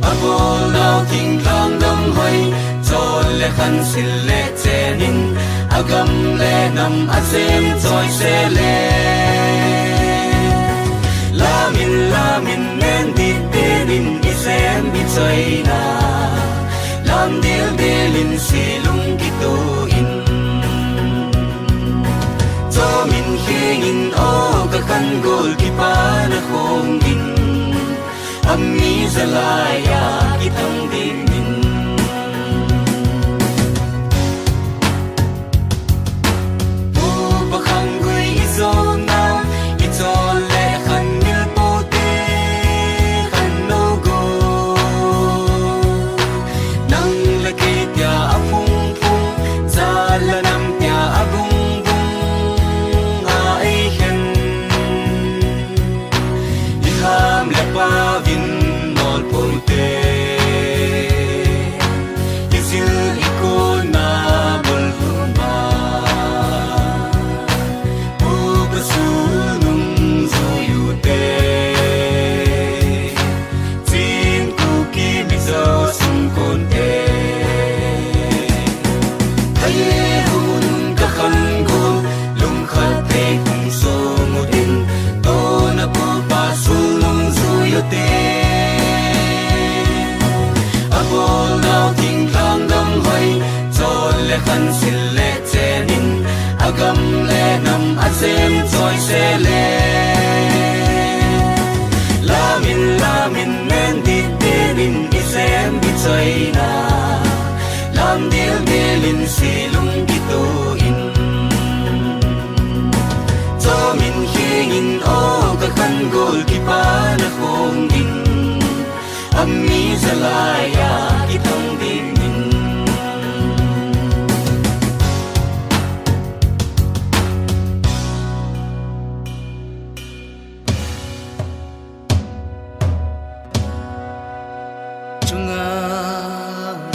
abol nau ting lang dam hoi chol le khan sil le chenin agam le nam azem choi se le lamin nen di tenin isem bi choi na lam dil delin silung kito in cho min hingin o ka khan gol ki pa na khong in ammi zalaya kitang din min pu bakhang gui izona itol le khan mil pote khan no go nang la ke tia apung pung zala nam tia abung vin nol ponte isil iko na bulma ubasunung zuyute tin kuki bizo sung konte haye hunung kakanggo lung khate kung somudin to na po pasunung zuyute abol nau ting lang dam hoi chol le khan sil le chenin agam le nam azem choi se le lamin nen di tenin isem bi choi na lam dil delin silung kito in cho min hingin o ka khan gol ki pa na khong in ammi zalaya kitang din min chunga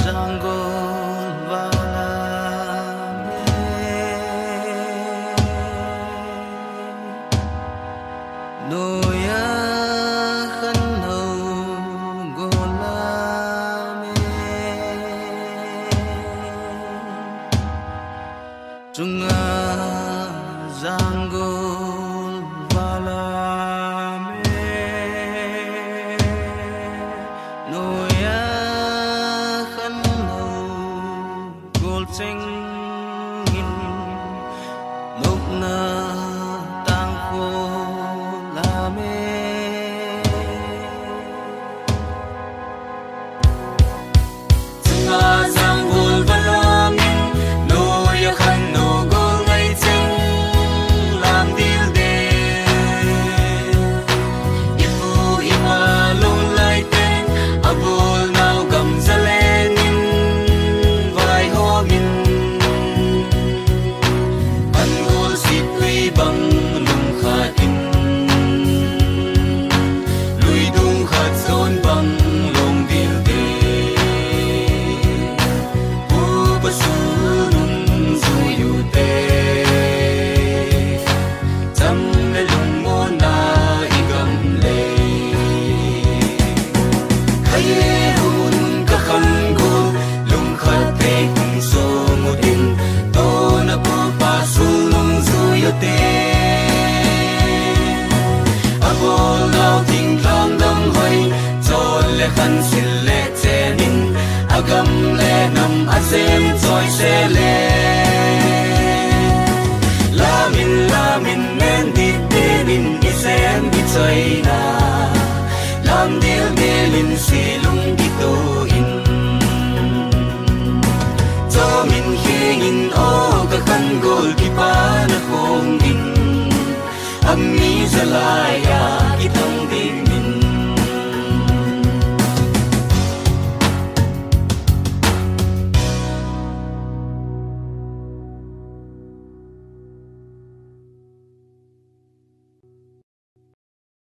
jangol wala noya khanno golame chunga jangol walame noya khanno gol cheng in nokna tang kho lame chunga jangol walame noya khanno gol ngai cheng lam dil de ipu ima long lai ten abol nau gam zalenin vai ho min an gol sit lui bang lung khatin lui dung khat zon bang long dil de pu basunun zuyute cham le lung mo na igam le khaye hun ka khan go lung khat te kung so mudin to na pu pa sunung zuyute abol nau ting lang dam hoi chol le khan sil le chenin agam le nam azem choi se le lamin nen di tenin isem bi choi na lam dil delin si